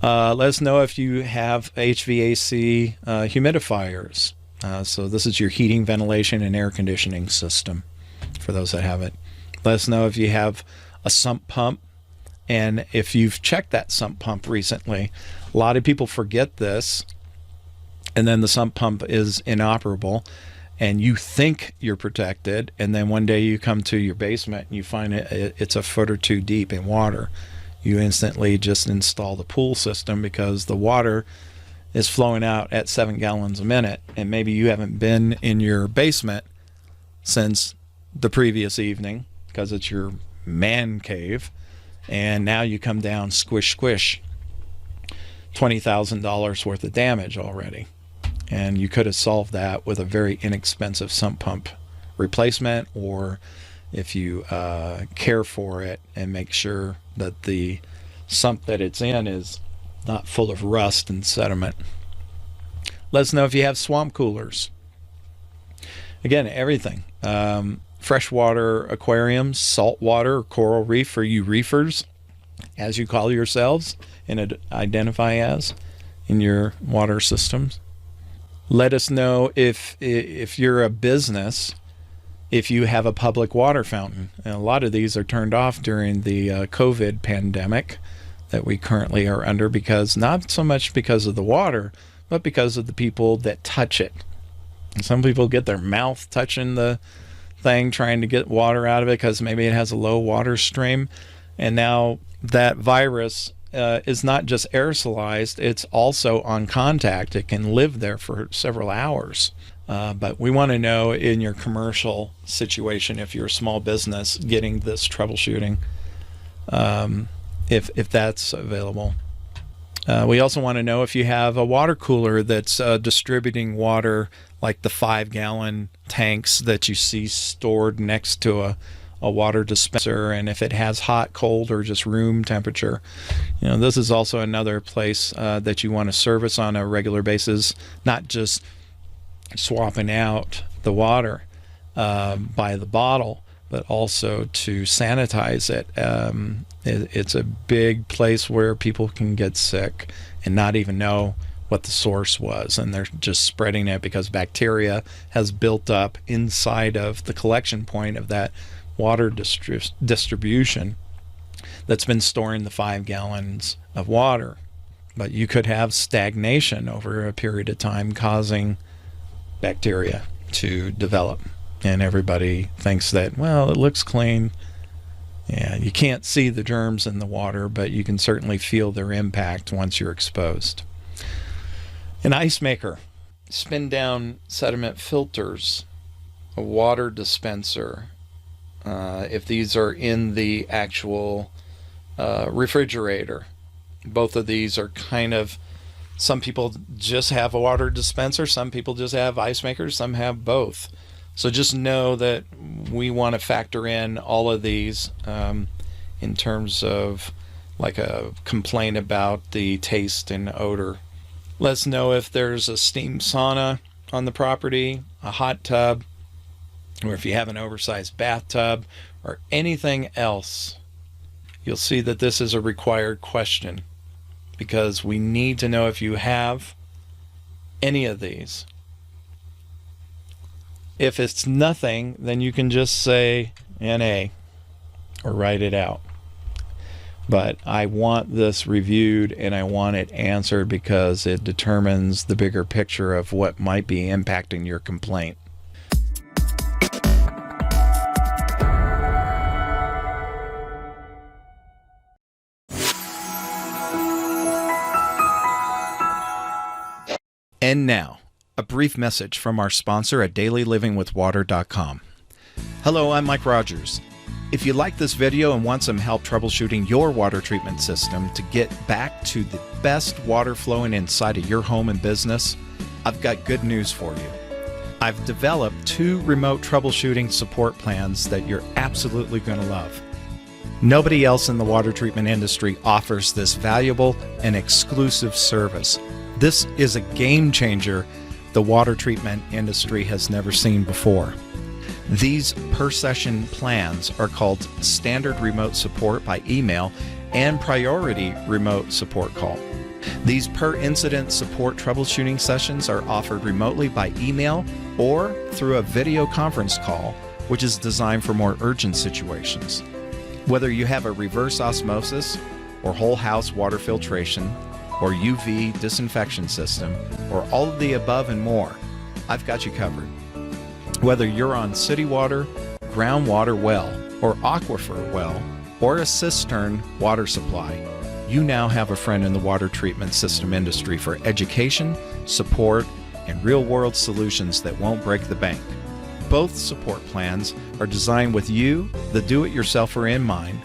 Let us know if you have HVAC humidifiers. So this is your heating, ventilation, and air conditioning system for those that have it. Let us know if you have a sump pump and if you've checked that sump pump recently. A lot of people forget this, and then the sump pump is inoperable and you think you're protected, and then one day you come to your basement and you find it's a foot or two deep in water. You instantly just install the pool system because the water is flowing out at 7 gallons a minute, and maybe you haven't been in your basement since the previous evening because it's your man cave, and now you come down, squish, squish, $20,000 worth of damage already. And you could have solved that with a very inexpensive sump pump replacement, or if you care for it and make sure that the sump that it's in is not full of rust and sediment. Let us know if you have swamp coolers. Again, everything. Freshwater aquariums, saltwater, coral reef for you reefers, as you call yourselves and identify as in your water systems. Let us know if you're a business, if you have a public water fountain. And a lot of these are turned off during the COVID pandemic that we currently are under, because not so much because of the water, but because of the people that touch it. Some people get their mouth touching the thing trying to get water out of it because maybe it has a low water stream, and now that virus is not just aerosolized, it's also on contact. It can live there for several hours. But we want to know in your commercial situation, if you're a small business getting this troubleshooting, if that's available. We also want to know if you have a water cooler that's distributing water, like the 5-gallon tanks that you see stored next to a water dispenser, and if it has hot, cold, or just room temperature. You know, this is also another place that you want to service on a regular basis, not just swapping out the water by the bottle, but also to sanitize it. It's a big place where people can get sick and not even know what the source was, and they're just spreading it because bacteria has built up inside of the collection point of that water distribution that's been storing the 5 gallons of water. But you could have stagnation over a period of time causing bacteria to develop, and everybody thinks that, well, it looks clean. Yeah, you can't see the germs in the water, but you can certainly feel their impact once you're exposed. An ice maker, spin down sediment filters, a water dispenser, if these are in the actual refrigerator. Both of these are kind of, some people just have a water dispenser, some people just have ice makers, some have both. So just know that we want to factor in all of these in terms of like a complaint about the taste and odor. Let us know if there's a steam sauna on the property, a hot tub, or if you have an oversized bathtub or anything else. You'll see that this is a required question because we need to know if you have any of these. If it's nothing, then you can just say NA or write it out. But I want this reviewed and I want it answered because it determines the bigger picture of what might be impacting your complaint. And now, a brief message from our sponsor at dailylivingwithwater.com. Hello, I'm Mike Rogers. If you like this video and want some help troubleshooting your water treatment system to get back to the best water flowing inside of your home and business, I've got good news for you. I've developed 2 remote troubleshooting support plans that you're absolutely going to love. Nobody else in the water treatment industry offers this valuable and exclusive service. This is a game changer the water treatment industry has never seen before. These per-session plans are called Standard Remote Support by email and Priority Remote Support Call. These per-incident support troubleshooting sessions are offered remotely by email or through a video conference call, which is designed for more urgent situations. Whether you have a reverse osmosis or whole house water filtration or UV disinfection system or all of the above and more, I've got you covered. Whether you're on city water, groundwater well, or aquifer well, or a cistern water supply, you now have a friend in the water treatment system industry for education, support, and real-world solutions that won't break the bank. Both support plans are designed with you, the do-it-yourselfer, in mind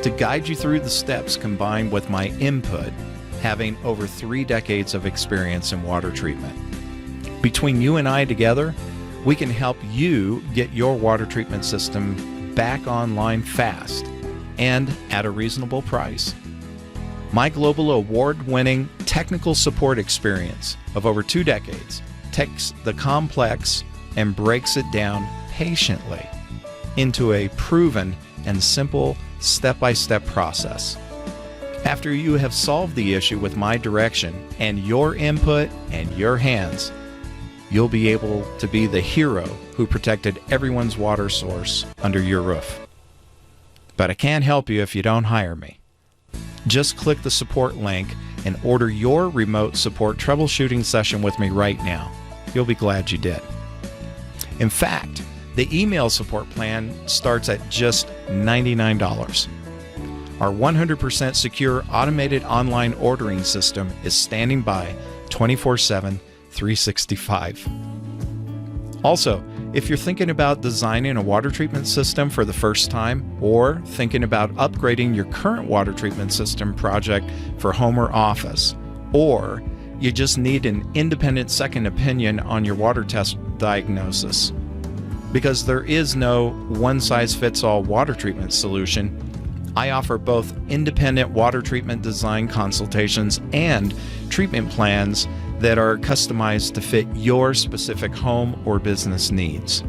to guide you through the steps combined with my input, having over 3 decades of experience in water treatment. Between you and I together, we can help you get your water treatment system back online fast and at a reasonable price. My global award-winning technical support experience of over 2 decades takes the complex and breaks it down patiently into a proven and simple step-by-step process. After you have solved the issue with my direction and your input and your hands, you'll be able to be the hero who protected everyone's water source under your roof. But I can't help you if you don't hire me. Just click the support link and order your remote support troubleshooting session with me right now. You'll be glad you did. In fact, the email support plan starts at just $99. Our 100% secure automated online ordering system is standing by 24/7, 365. Also, if you're thinking about designing a water treatment system for the first time or thinking about upgrading your current water treatment system project for home or office, or you just need an independent second opinion on your water test diagnosis, because there is no one-size-fits-all water treatment solution, I offer both independent water treatment design consultations and treatment plans that are customized to fit your specific home or business needs.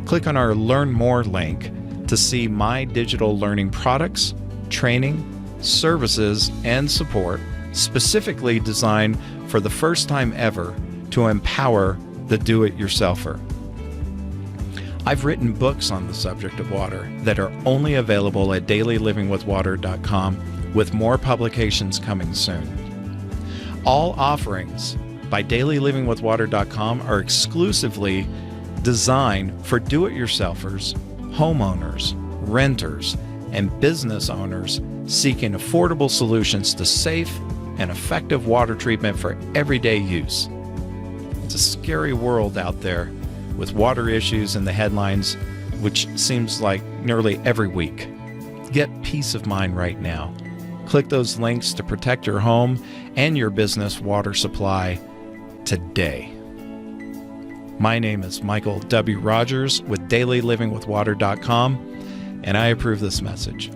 Click on our Learn More link to see my digital learning products, training, services, and support specifically designed for the first time ever to empower the do-it-yourselfer. I've written books on the subject of water that are only available at dailylivingwithwater.com, with more publications coming soon. All offerings by dailylivingwithwater.com are exclusively designed for do-it-yourselfers, homeowners, renters, and business owners seeking affordable solutions to safe and effective water treatment for everyday use. It's a scary world out there with water issues in the headlines, which seems like nearly every week. Get peace of mind right now. Click those links to protect your home and your business water supply today. My name is Michael W. Rogers with dailylivingwithwater.com, and I approve this message.